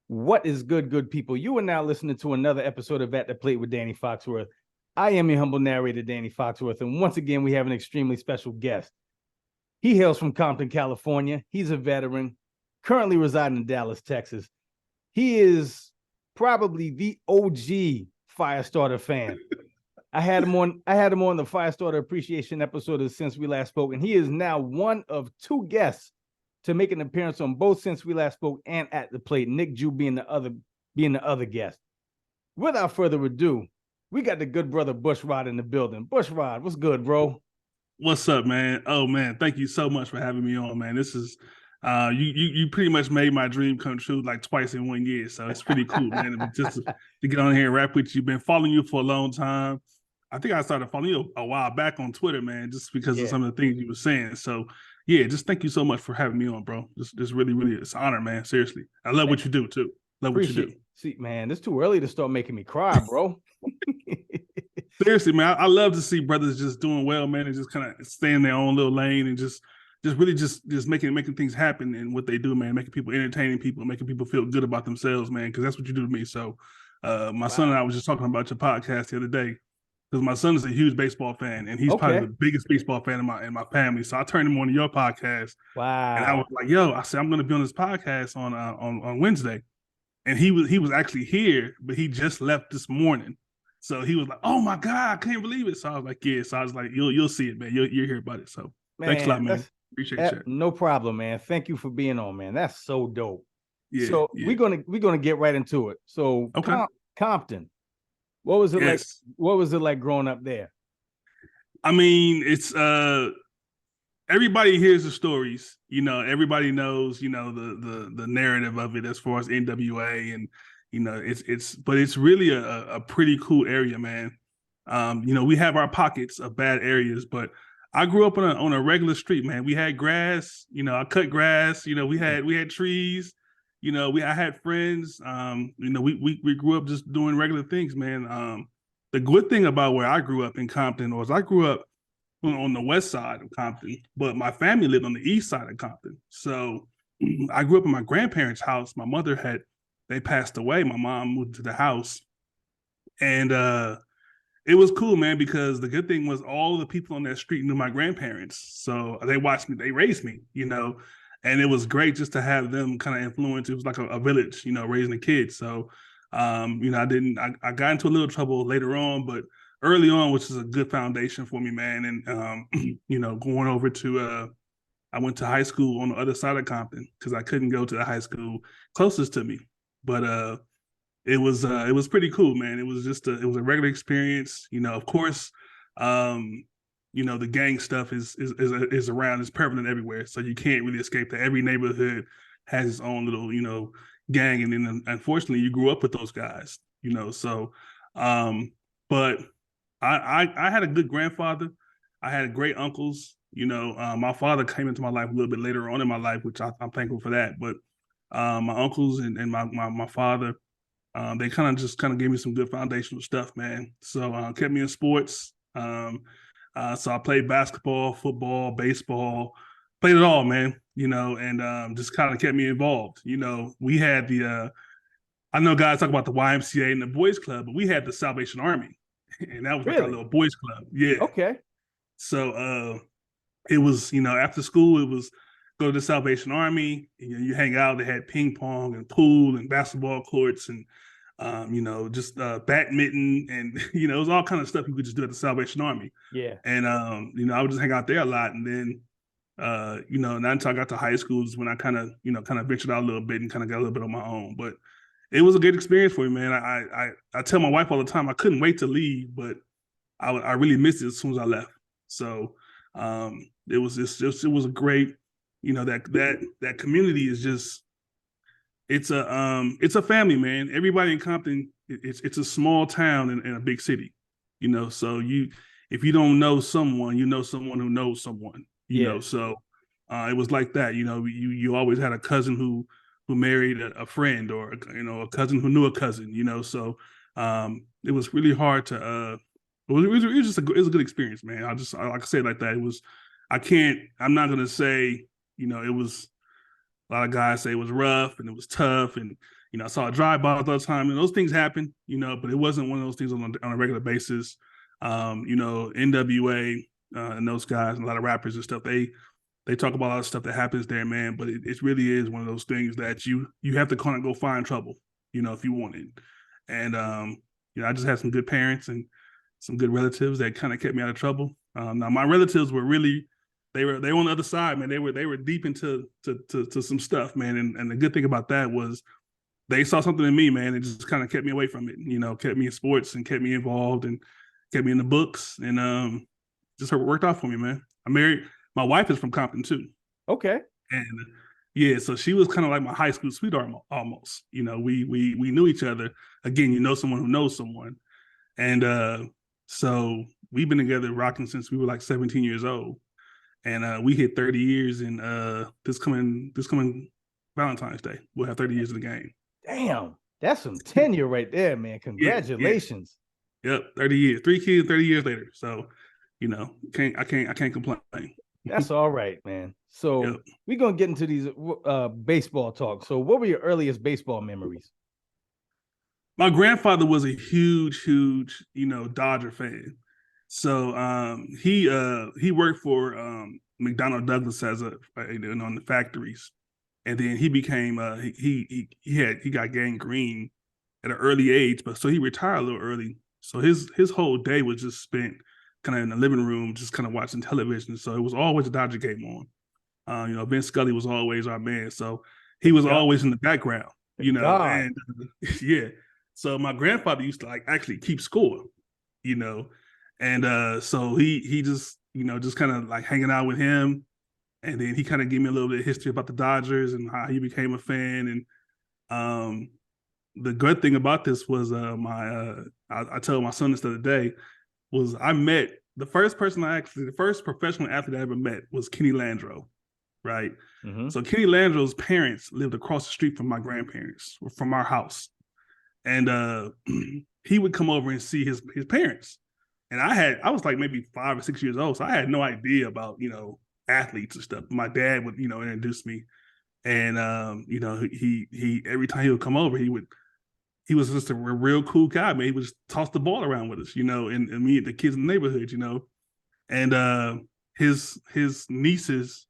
What is good people? You are now listening to another episode of At the Plate with Danny Foxworth. I am your humble narrator, Danny Foxworth, and once again, we have an extremely special guest. He hails from Compton, California. He's a veteran, currently residing in Dallas, Texas. He is probably the OG Fiyastarter fan. I had him on the Fiyastarter appreciation episode of Since We Last Spoke, and he is now one of two guests to make an appearance on both Since We Last Spoke and At the Plate, Nick Jew being the other guest. Without further ado, we got the good brother Bushrodd in the building. Bushrodd, what's good, bro? What's up, man? Oh man, thank you so much for having me on, man. This is you pretty much made my dream come true like twice in 1 year. So it's pretty cool, man. Just to get on here and rap with you. Been following you for a long time. I think I started following you a while back on Twitter, man, just because of some of the things you were saying. So yeah, just thank you so much for having me on, bro. Just really, it's an honor, man. Seriously. I love what you do too. Love what you do. See, man, it's too early to start making me cry, bro. Seriously, man, I love to see brothers just doing well, man, and just kind of stay in their own little lane and just really just making things happen in what they do, man, making people, entertaining people, making people feel good about themselves, man, because that's what you do to me. So my son and I was just talking about your podcast the other day because my son is a huge baseball fan, and he's probably the biggest baseball fan in my family. So I turned him on to your podcast. Wow. And I was like, yo, I said, I'm going to be on this podcast on Wednesday. And he was actually here, but he just left this morning. So he was like, "Oh my God, I can't believe it!" So I was like, "Yeah." So I was like, "You'll see it, man. You'll hear about it." So thanks a lot, man. Appreciate it. No problem, man. Thank you for being on, man. That's so dope. Yeah. So we're gonna get right into it. So Compton, what was it like? What was it like growing up there? I mean, it's everybody hears the stories. You know, everybody knows. You know the narrative of it as far as NWA and. You know, but it's really a pretty cool area, man. You know, we have our pockets of bad areas, but I grew up on a regular street, man. We had grass, you know, I cut grass, you know, we had trees, you know, I had friends. You know, we grew up just doing regular things, man. The good thing about where I grew up in Compton was I grew up on the west side of Compton, but my family lived on the east side of Compton. So I grew up in my grandparents' house. My mother they passed away. My mom moved to the house. And it was cool, man, because the good thing was all the people on that street knew my grandparents. So they watched me, they raised me, you know, and it was great just to have them kind of influence. It was like a village, you know, raising the kids. So, you know, I got into a little trouble later on, but early on, which is a good foundation for me, man. And, you know, going over to, I went to high school on the other side of Compton because I couldn't go to the high school closest to me. But it was pretty cool, man. It was just a regular experience. You know, of course, you know, the gang stuff is around, is prevalent everywhere. So you can't really escape that. Every neighborhood has its own little, you know, gang. And then unfortunately you grew up with those guys, you know. So but I had a good grandfather. I had great uncles, you know. My father came into my life a little bit later on in my life, which I'm thankful for that. But my uncles and my father, they kind of gave me some good foundational stuff, man. So kept me in sports. So I played basketball, football, baseball, played it all, man. You know, and just kind of kept me involved. You know, we had I know guys talk about the YMCA and the boys club, but we had the Salvation Army, and that was like our little boys club. Yeah. Okay. So it was, you know, after school it was. Go to the Salvation Army, you hang out. They had ping pong and pool and basketball courts and, you know, just badminton and, you know, it was all kind of stuff you could just do at the Salvation Army. Yeah. And, you know, I would just hang out there a lot. And then, you know, now until I got to high school is when I kind of ventured out a little bit and kind of got a little bit on my own. But it was a good experience for me, man. I tell my wife all the time, I couldn't wait to leave, but I really missed it as soon as I left. So it was a great, you know, that community is just, it's a family, man. Everybody in Compton, it's a small town in a big city, you know. So if you don't know someone, you know someone who knows someone, you know. So it was like that, you know. You always had a cousin who married a friend, or, you know, a cousin who knew a cousin, you know. So it was really hard to it was just a good experience, man. I like I said, like that. It was. I'm not gonna say. You know, it was a lot of guys say it was rough and it was tough and, I saw a drive-by all the time, and those things happen, but it wasn't one of those things on a regular basis. NWA and those guys, and a lot of rappers and stuff, they talk about a lot of stuff that happens there, man. But it really is one of those things that you have to kind of go find trouble, if you want it. And I just had some good parents and some good relatives that kind of kept me out of trouble. Now my relatives were really they were on the other side, man. They were deep into some stuff, man. And the good thing about that was they saw something in me, man, and just kind of kept me away from it. Kept me in sports and kept me involved and kept me in the books, and just worked out for me, man. I married. My wife is from Compton too. Okay. And yeah, so she was kind of like my high school sweetheart almost. We knew each other. Again, someone who knows someone. And so we've been together rocking since we were like 17 years old. And we hit 30 years in this coming Valentine's Day. We'll have 30 years of the game. Damn, that's some tenure right there, man. Congratulations. Yeah. Yep, 30 years. 3 kids, 30 years later. So, I can't complain. That's all right, man. So Yep. We're gonna get into these baseball talk. So what were your earliest baseball memories? My grandfather was a huge, Dodger fan. So he worked for McDonnell Douglas as on the factories, and then he became he got gangrene at an early age, but so he retired a little early. So his whole day was just spent kind of in the living room, just kind of watching television. So it was always a Dodger game on. Vince Scully was always our man, so he was always in the background. And yeah. So my grandfather used to actually keep score, and so he just just kind of hanging out with him, and then he kind of gave me a little bit of history about the Dodgers and how he became a fan. And the good thing about this was I told my son this the other day was I met the first professional athlete I ever met was Kenny Landreau, right? Mm-hmm. So Kenny Landreau's parents lived across the street from my grandparents, from our house. And he would come over and see his parents. And I was like maybe 5 or 6 years old, so I had no idea about, athletes and stuff. My dad would, introduce me. And he every time he would come over, he was just a real cool guy, man. He would just toss the ball around with us, and me, the kids in the neighborhood, And his nieces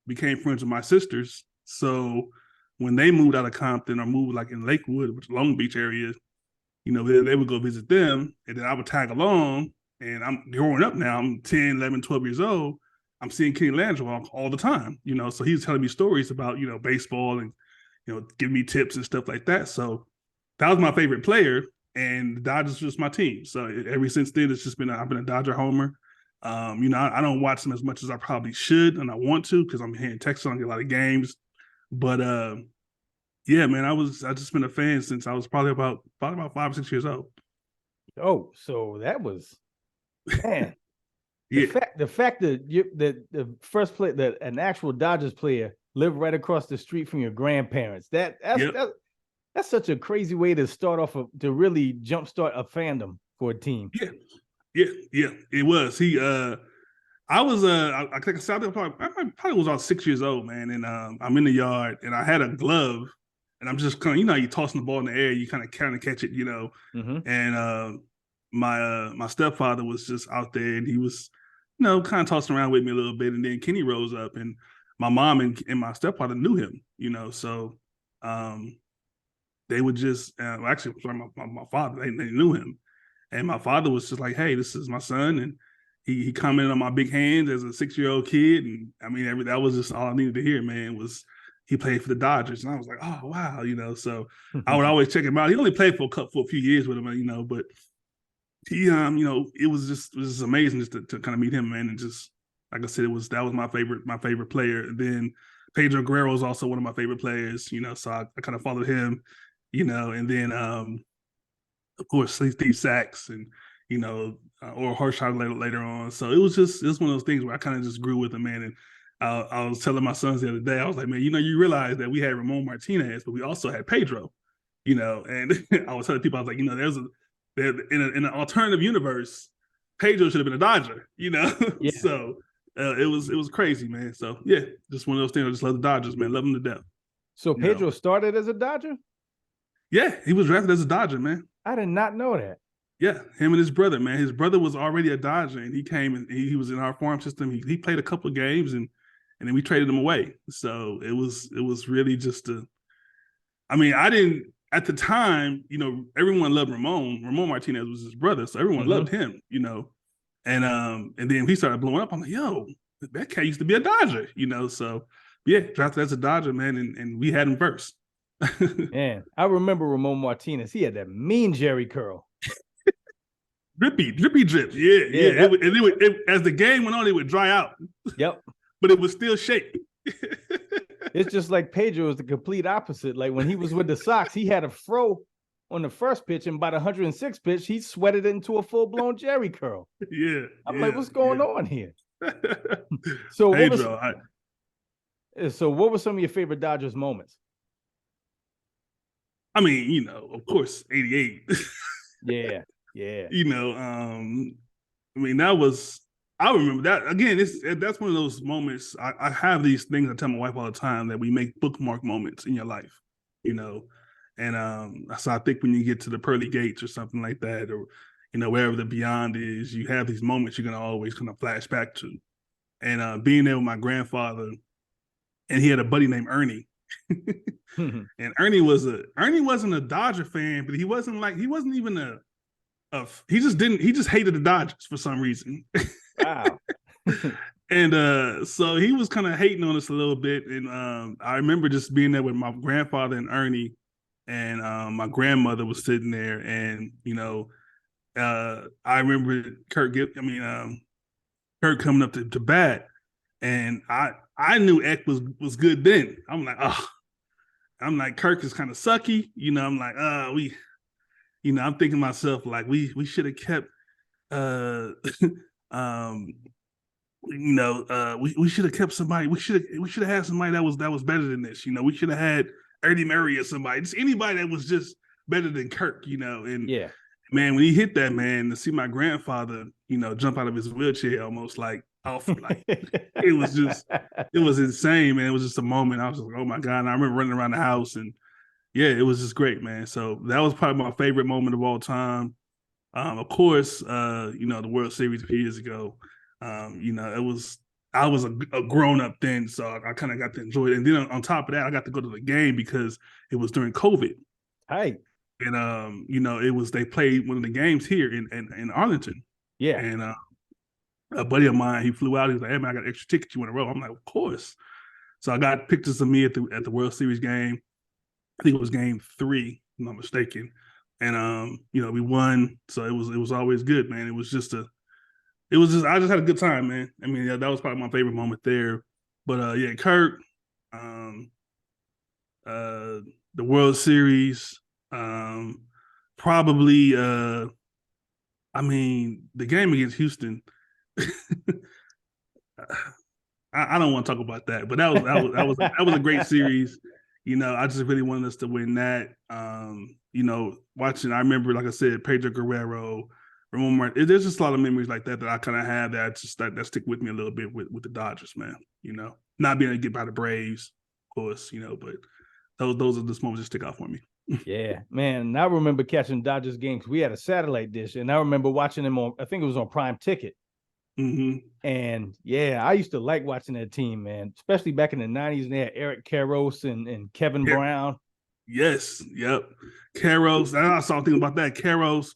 became friends with my sisters. So when they moved out of Compton or moved in Lakewood, which is Long Beach area, they would go visit them, and then I would tag along. And I'm growing up now. I'm 10, 11, 12 years old. I'm seeing Kenny Landreau all the time, So he's telling me stories about, baseball and, giving me tips and stuff like that. So that was my favorite player, and the Dodgers was my team. So ever since then, it's just I've been a Dodger homer. I don't watch them as much as I probably should, and I want to because I'm here in Texas. I don't get a lot of games. But yeah, man, I just been a fan since I was probably about 5 or 6 years old. Oh, so that was, man. Yeah. The fact that the first player, that an actual Dodgers player lived right across the street from your grandparents. That's such a crazy way to start off to really jumpstart a fandom for a team. Yeah. It was. I was I think I probably was about 6 years old, man, and I'm in the yard and I had a glove, and I'm just kind of you tossing the ball in the air, you kind of catch it, Mm-hmm. And my stepfather was just out there, and he was kind of tossing around with me a little bit, and then Kenny rose up, and my mom and my stepfather knew him, so they would just actually my father, they knew him, and my father was just like, hey, this is my son, and he commented on my big hands as a 6-year-old kid, and I mean that was just all I needed to hear, man, was he played for the Dodgers, and I was like, oh wow, so I would always check him out. He only played for a few years with him, but he it was just amazing just to kind of meet him, man, and just like I said, that was my favorite player. And then Pedro Guerrero is also one of my favorite players, so I kind of followed him, and then of course Steve Sachs and or Horscheider later on. So it was one of those things where I kind of just grew with him, man. And I was telling my sons the other day, I was like, man, you realize that we had Ramon Martinez, but we also had Pedro, and I was telling people, I was like, in an alternative universe, Pedro should have been a Dodger, Yeah. So it was crazy, man. So yeah, just one of those things. I just love the Dodgers, man. Love them to death. So Pedro started as a Dodger? Yeah, he was drafted as a Dodger, man. I did not know that. Yeah, him and his brother, man. His brother was already a Dodger, and he came and he was in our farm system. He played a couple of games, and then we traded him away. So it was really just a. I mean, I didn't at the time. Everyone loved Ramon. Ramon Martinez was his brother, so everyone loved him. And then he started blowing up. I'm like, yo, that cat used to be a Dodger. So yeah, drafted as a Dodger, man, and we had him first. Man, I remember Ramon Martinez. He had that mean Jerry curl. Drippy drip. Yeah. As the game went on, it would dry out. Yep. But it was still shake. It's just like Pedro is the complete opposite. Like when he was with the Sox, he had a fro on the first pitch, and by the 106 pitch, he sweated it into a full-blown Jerry curl. Yeah. I'm like, what's going on here? So Pedro, what were some of your favorite Dodgers moments? I mean, of course, 88. Yeah. I mean, I remember that. Again, that's one of those moments. I have these things I tell my wife all the time that we make bookmark moments in your life, And so I think when you get to the pearly gates or something like that, or, wherever the beyond is, you have these moments you're going to always kind of flash back to. And being there with my grandfather, and he had a buddy named Ernie. And Ernie wasn't a Dodger fan, but he wasn't even he just hated the Dodgers for some reason. Wow. And so he was kind of hating on us a little bit. And I remember just being there with my grandfather and Ernie, and my grandmother was sitting there, and I remember Kirk coming up to bat, and I knew Eck was good then. I'm like, Kirk is kind of sucky, I'm like, I'm thinking to myself, like, we should have kept we should have kept somebody. We should have had somebody that was better than this. We should have had Eddie Murray or somebody, just anybody that was just better than Kirk. And yeah, man, when he hit that, man, to see my grandfather, jump out of his wheelchair almost like off, like it was insane, man. It was just a moment. I was like, oh my God. And I remember running around the house, and yeah, it was just great, man. So that was probably my favorite moment of all time. Of course, the World Series a few years ago. I was a grown up then, so I kind of got to enjoy it. And then on top of that, I got to go to the game because it was during COVID. Hi. And they played one of the games here in Arlington. Yeah. And a buddy of mine, he flew out. He was like, "Hey man, I got an extra ticket. You want to roll?" I'm like, "Of course." So I got pictures of me at the World Series game. I think it was game 3, if I'm not mistaken. And we won, so it was always good, man. I just had a good time, man. I mean, that was probably my favorite moment there. But yeah, Kirk, the World Series, probably I mean, the game against Houston. I don't want to talk about that, but that was a great series. I just really wanted us to win that. Watching, I remember, like I said, Pedro Guerrero, Ramon Martin. There's just a lot of memories like that I kind of have that stick with me a little bit with the Dodgers, man. Not being able to get by the Braves, of course, but those are just moments that stick out for me. Yeah, man. And I remember catching Dodgers games. We had a satellite dish, and I remember watching them on, I think it was on Prime Ticket. Mm-hmm. And yeah, I used to like watching that team, man, especially back in the 90s. And they had Eric Karros and Kevin Brown. Yes, yep. Karros. I saw thinking about that. Karros.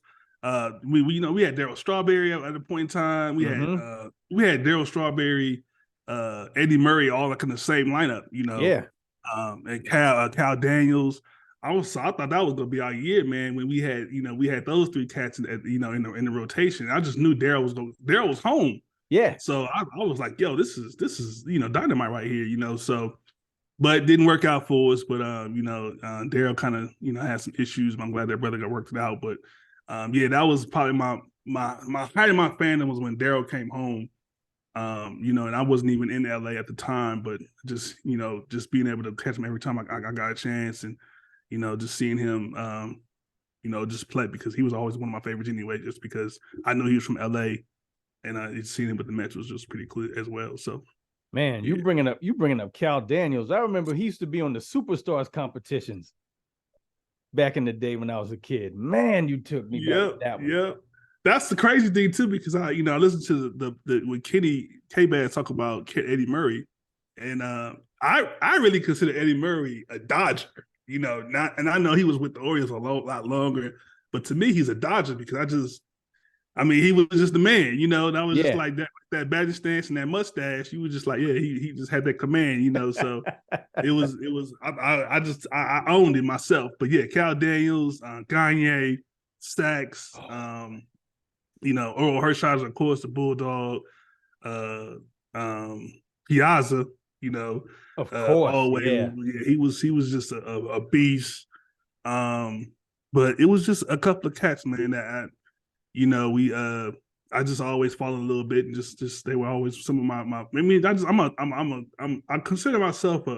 We had Darryl Strawberry at a point in time. We had Darryl Strawberry, Eddie Murray, all like in the same lineup. Yeah. And Cal Daniels. I thought that was gonna be our year, man. When we had those 3 cats in the rotation. I just knew Darryl was home. Yeah. So I was like, yo, this is dynamite right here. So, but it didn't work out for us. But Darryl kind of had some issues. I'm glad their brother got worked it out. But yeah, that was probably my height of my fandom was when Darryl came home. And I wasn't even in LA at the time, but just being able to catch him every time I got a chance, and just seeing him, just play, because he was always one of my favorites anyway, just because I know he was from LA, and seeing him with the Mets was just pretty cool as well. So, man, you bringing up Cal Daniels. I remember he used to be on the Superstars competitions. back in the day when I was a kid. Man, you took me back to that one. Yep. That's the crazy thing too, because I listened to the when Kenny K-Bad talk about Eddie Murray, and I really consider Eddie Murray a Dodger. And I know he was with the Orioles a lot longer, but to me, he's a Dodger because he was just the man, and I was just like that batting stance and that mustache. You was just like, yeah, he just had that command, So I owned it myself. But yeah, Cal Daniels, Gagne, Stacks, Earl Hershiser, of course, the Bulldog, Piazza, of course, always, he was just a beast. But it was just a couple of cats, man, that I just always follow a little bit, and just they were always some of my. I consider myself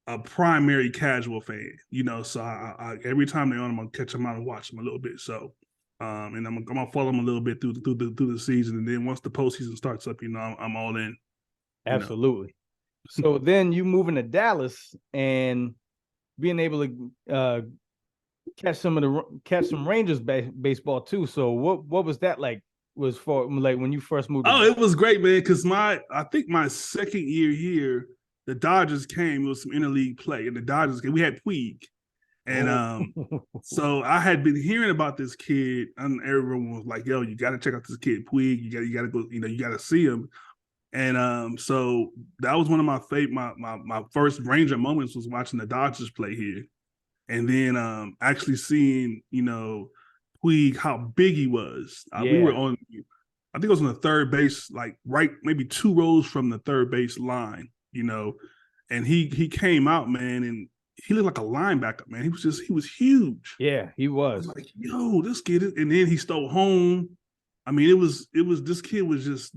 a primary casual fan, So I every time they're on, I'm gonna catch them out and watch them a little bit. So, and I'm gonna follow them a little bit through the season, and then once the postseason starts up, I'm all in. Absolutely. So then you move into Dallas and being able to catch some Rangers baseball too. So what was that like? Was for like when you first moved? It was great, man. Because I think my second year here, the Dodgers came. It was some interleague play, and the Dodgers came. We had Puig, and so I had been hearing about this kid, and everyone was like, "Yo, you got to check out this kid, Puig. You got to go. You got to see him." And so that was one of my favorite, my first Ranger moments was watching the Dodgers play here, and then actually seeing Puig, how big he was. We were on, I think it was on the third base, like right maybe 2 rows from the third base line, and he came out, man, and he looked like a linebacker, man. He was huge. Yeah, he was. I was like, yo, this kid, and then he stole home. It was this kid was just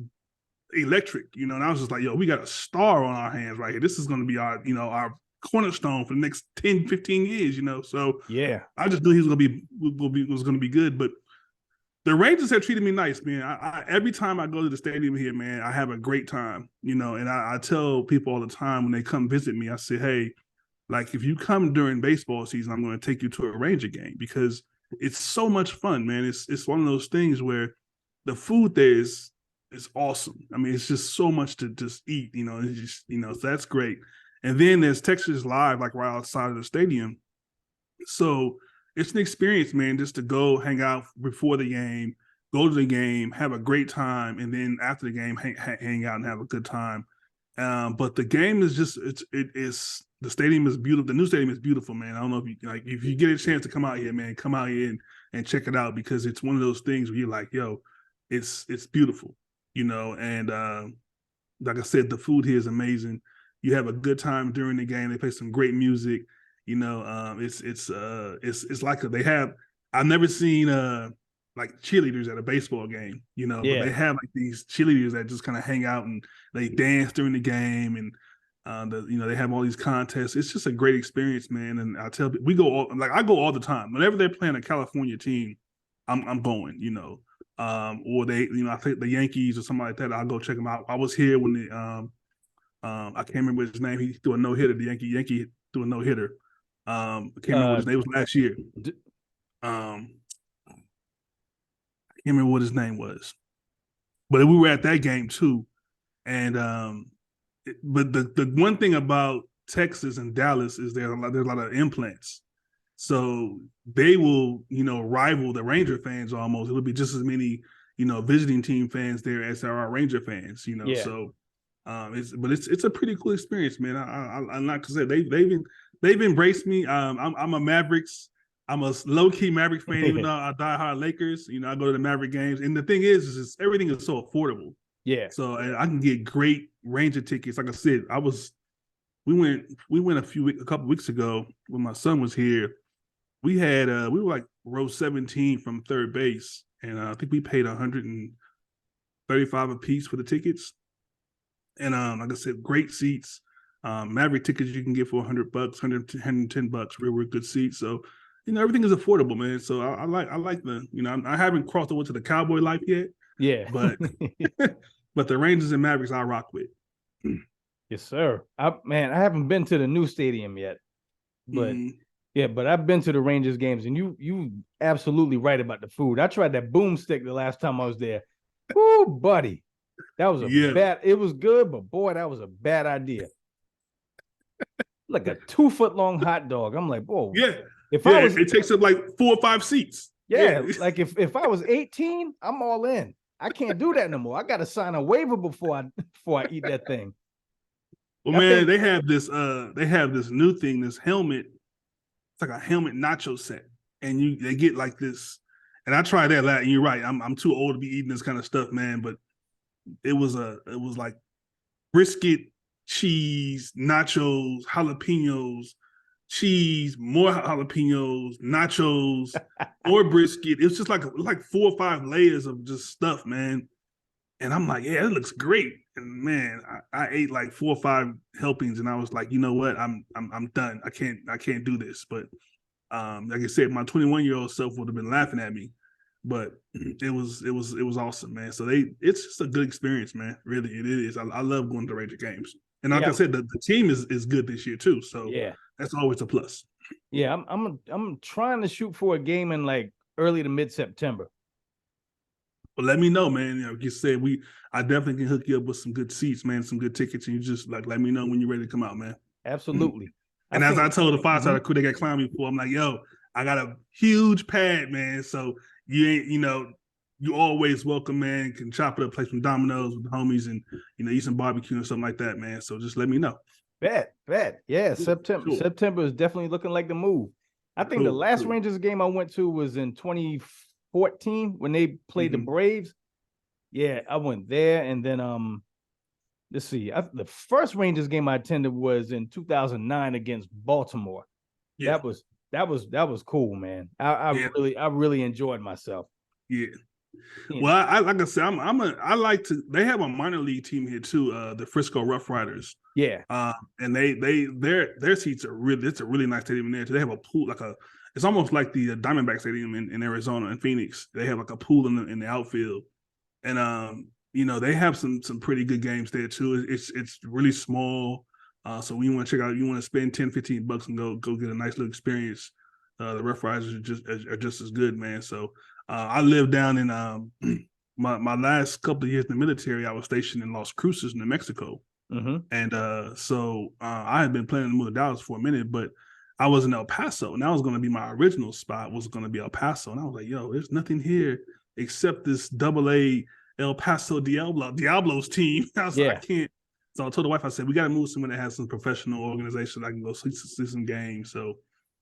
electric, and I was just like, yo, we got a star on our hands right here. This is going to be our cornerstone for the next 10, 15 years, So yeah, I just knew he was going to be good. But the Rangers have treated me nice, man. I every time I go to the stadium here, man, I have a great time, And I tell people all the time when they come visit me, I say, hey, like if you come during baseball season, I'm going to take you to a Ranger game because it's so much fun, man. It's one of those things where the food there is awesome. It's just so much to just eat, It's just, so that's great. And then there's Texas Live, like right outside of the stadium. So it's an experience, man, just to go hang out before the game, go to the game, have a great time, and then after the game, hang out and have a good time. But the game is just the stadium is beautiful. The new stadium is beautiful, man. I don't know if you get a chance to come out here, man, come out here and check it out because it's one of those things where you're like, yo, it's beautiful, And like I said, the food here is amazing. You have a good time during the game. They play some great music. It's like they have. I've never seen like cheerleaders at a baseball game. But they have like these cheerleaders that just kind of hang out and they dance during the game, and they have all these contests. It's just a great experience, man. And I tell people, I go all the time. Whenever they're playing a California team, I'm going. Or they, I think the Yankees or something like that. I'll go check them out. I was here when the I can't remember his name. He threw a no-hitter. The Yankee threw a no-hitter. I can't remember what his name. It was last year. I can't remember what his name was. But we were at that game too. And but the one thing about Texas and Dallas is there's a lot of implants. So they will, rival the Ranger fans almost. It'll be just as many, visiting team fans there as there are Ranger fans, So it's a pretty cool experience, man. I'm not gonna say they've embraced me. I'm a Mavericks. I'm a low key Maverick fan, even though I diehard Lakers. I go to the Maverick games, and the thing is everything is so affordable. Yeah. So and I can get great Ranger tickets. Like I said, we went a couple weeks ago when my son was here. We were like row 17 from third base, and I think we paid $135 a piece for the tickets. And like I said, great seats. Maverick tickets you can get for $100, $110, real good seats. So, everything is affordable, man. So I like the, I haven't crossed over to the Cowboy life yet. Yeah. But but the Rangers and Mavericks I rock with. Yes, sir. I haven't been to the new stadium yet, but Yeah, but I've been to the Rangers games, and you absolutely right about the food. I tried that boomstick the last time I was there. Woo, buddy. That was a Yeah, bad, it was good, but boy, that was a bad idea. Like a 2 foot long hot dog. I'm like, whoa. yeah, If I yeah. was, It takes up like 4 or 5 seats. yeah, Yeah. like if I was 18, I'm all in. I can't do that no more. I gotta sign a waiver before I eat that thing. Well, I man, think they have this new thing, this helmet. It's like a helmet nacho set, and they get like this. And I tried that last. And you're right. I'm too old to be eating this kind of stuff, man. But it was like brisket, cheese, nachos, jalapenos, cheese, more jalapenos, nachos, more brisket. It was just like 4 or 5 layers of just stuff, man. And I'm like, yeah, it looks great. And man, I ate like 4 or 5 helpings, and I was like, you know what, I'm done. I can't do this. But like I said, my 21-year-old self would have been laughing at me. But it was awesome, man. So it's just a good experience, man. Really, it is. I love going to Ranger games. And like I said, the team is good this year too. So yeah, that's always a plus. yeah. I'm trying to shoot for a game in like early to mid-September. But let me know, man. Like you said, I definitely can hook you up with some good seats, man, some good tickets, and you just like let me know when you're ready to come out, man. Absolutely. And as I told the Fiyastarter crew, they got climbing before, I'm like, yo, I got a huge pad, man. So you ain't, you always welcome, man. Can chop it up, play some dominoes with the homies, and eat some barbecue and something like that, man. So just let me know. Bet. Yeah, September is definitely looking like the move. I think the last Rangers game I went to was in 2014 when they played the Braves. Yeah, I went there, and then let's see. The first Rangers game I attended was in 2009 against Baltimore. Yeah. That was cool, man. I really enjoyed myself. Yeah. Well, I like I said, I like to. They have a minor league team here too, the Frisco Rough Riders. Yeah. And their seats are really. It's a really nice stadium in there. They have a pool, it's almost like the Diamondback Stadium in Arizona and Phoenix. They have like a pool in the outfield, and they have some pretty good games there too. It's really small, so when you want to check out, you want to spend $10-15 and go get a nice little experience. The Rough Riders are just as good, man. So I lived down in my last couple of years in the military. I was stationed in Las Cruces, New Mexico, and so I had been planning to move to Dallas for a minute, but I was in El Paso, and that was going to be my original spot. Was going to be El Paso, and I was like, "Yo, there's nothing here except this AA El Paso Diablos team." I was like, I can't. So I told the wife, I said, "We got to move somewhere that has some professional organization. I can go see some games." So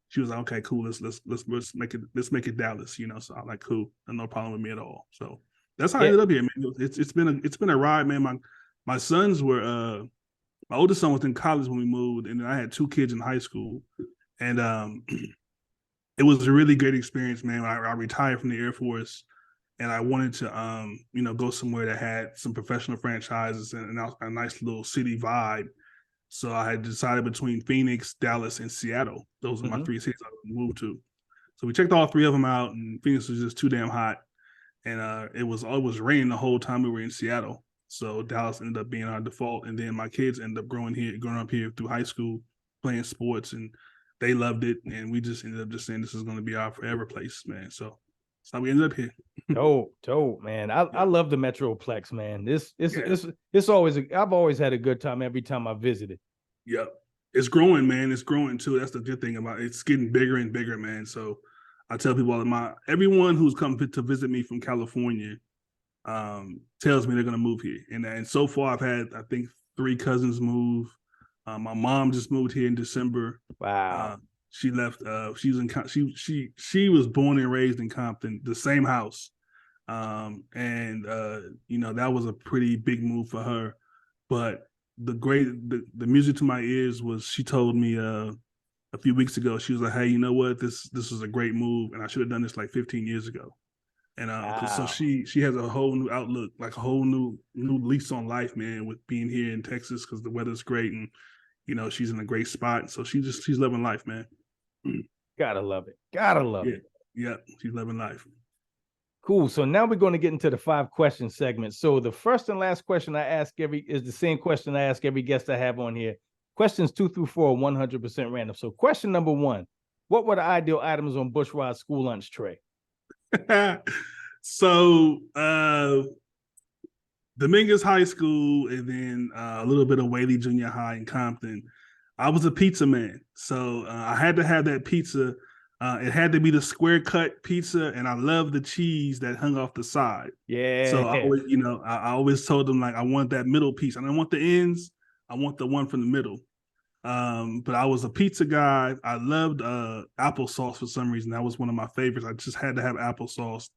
she was like, "Okay, cool. Let's make it Dallas." So I'm like, "Cool, no problem with me at all." So that's how I ended up here, man. It's been a ride, man. My sons were my oldest son was in college when we moved, and then I had 2 kids in high school. And it was a really great experience, man. I retired from the Air Force, and I wanted to, go somewhere that had some professional franchises and a nice little city vibe. So I had decided between Phoenix, Dallas, and Seattle. Those are my 3 cities I moved to. So we checked all 3 of them out, and Phoenix was just too damn hot, and it was raining the whole time we were in Seattle. So Dallas ended up being our default, and then my kids ended up growing up here through high school, playing sports, and they loved it, and we just ended up just saying this is going to be our forever place, man. So that's how we ended up here. Dope, man. I love the Metroplex, man. It's always I've always had a good time every time I visited. Yep, it's growing, man. It's growing too. That's the good thing about it. It's getting bigger and bigger, man. So I tell people everyone who's come to visit me from California tells me they're going to move here, and so far I've had I think 3 cousins move. My mom just moved here in December. Wow. She left. She was she was born and raised in Compton, the same house. And that was a pretty big move for her. But the music to my ears was she told me a few weeks ago. She was like, "Hey, you know what? This was a great move, and I should have done this like 15 years ago." And so she has a whole new outlook, like a whole new lease on life, man, with being here in Texas because the weather's great and she's in a great spot. So she's living life, man. Gotta love it. Gotta love it. Yeah, she's living life. Cool. So now we're going to get into the 5 question segment. So the first and last question I ask is the same question I ask every guest I have on here. Questions 2 through 4 are 100% random. So question number 1, what were the ideal items on Bushrodd's school lunch tray? So Dominguez High School and then a little bit of Whaley Junior High in Compton. I was a pizza man, so I had to have that pizza. It had to be the square cut pizza, and I love the cheese that hung off the side. Yeah. So I always, I always told them like I want that middle piece. I don't want the ends. I want the one from the middle. But I was a pizza guy. I loved applesauce for some reason. That was one of my favorites. I just had to have applesauce.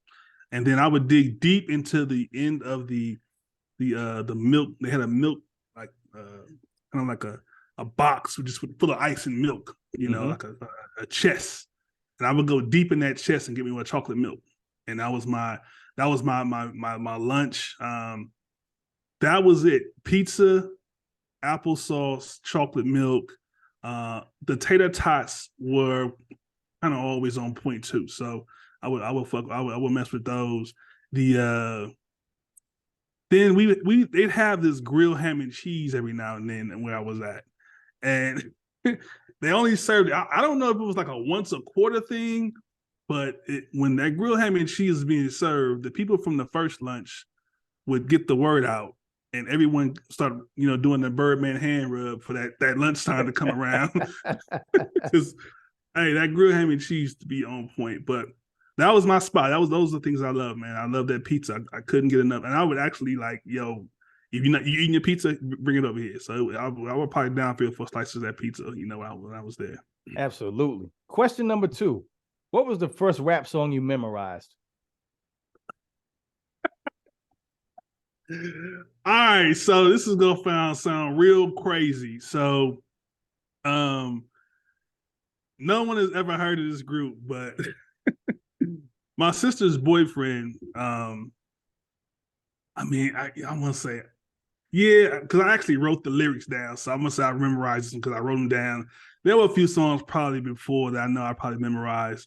And then I would dig deep into the end of the milk. They had a milk like kind of like a box just full of ice and milk, like a chest. And I would go deep in that chest and get me a chocolate milk. And that was my lunch. That was it. Pizza, applesauce, chocolate milk. The tater tots were kind of always on point too. So I would mess with those. Then they'd have this grilled ham and cheese every now and then where I was at. And they only served, I don't know if it was like a once a quarter thing, but when that grilled ham and cheese is being served, the people from the first lunch would get the word out and everyone started, doing the Birdman hand rub for that lunchtime to come around. Because, hey, that grilled ham and cheese to be on point. But that was my spot. Those are the things I love, man. I love that pizza. I couldn't get enough. And I would actually like, if you eating your pizza, bring it over here. So I would probably downfield for slices of that pizza, when I was there. Absolutely. Question number 2. What was the first rap song you memorized? All right, so this is gonna sound real crazy. So, no one has ever heard of this group, but my sister's boyfriend. I want to say, yeah, because I actually wrote the lyrics down, so I'm gonna say I memorized them because I wrote them down. There were a few songs probably before that I know I probably memorized.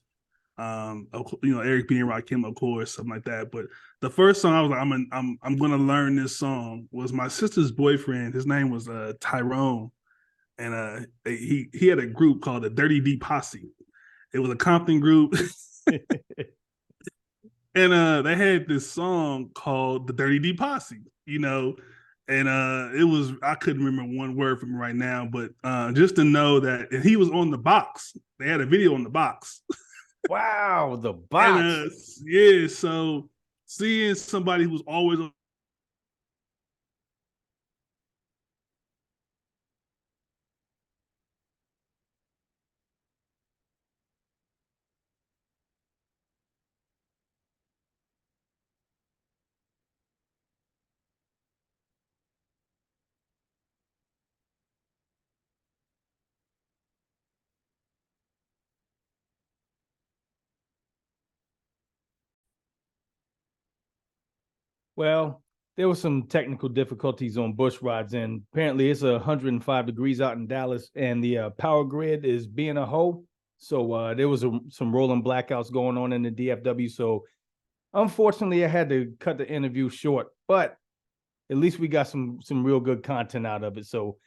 Eric B. and Rakim, of course, something like that. But the first song I was like, I'm gonna learn this song was my sister's boyfriend. His name was Tyrone, and he had a group called the Dirty D Posse. It was a Compton group, and they had this song called the Dirty D Posse. And it was, I couldn't remember one word from it right now, but just to know that, and he was on the box. They had a video on the box. Wow, the box. And, so seeing somebody who was always on. Well, there were some technical difficulties on Bushrodd's end. Apparently, it's 105 degrees out in Dallas, and the power grid is being a hoe. So there was some rolling blackouts going on in the DFW. So unfortunately, I had to cut the interview short, but at least we got some real good content out of it. So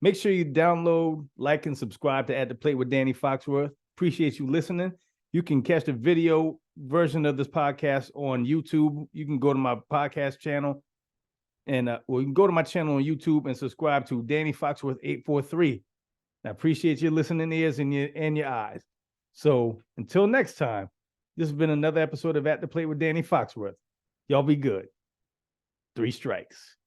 make sure you download, like, and subscribe to At the Plate with Danny Foxworth. Appreciate you listening. You can catch the video version of this podcast on YouTube. You can go to my podcast channel and you can go to my channel on YouTube and subscribe to Danny Foxworth 843. I appreciate your listening ears and your eyes. So until next time, this has been another episode of At the Plate with Danny Foxworth. Y'all be good. 3 strikes.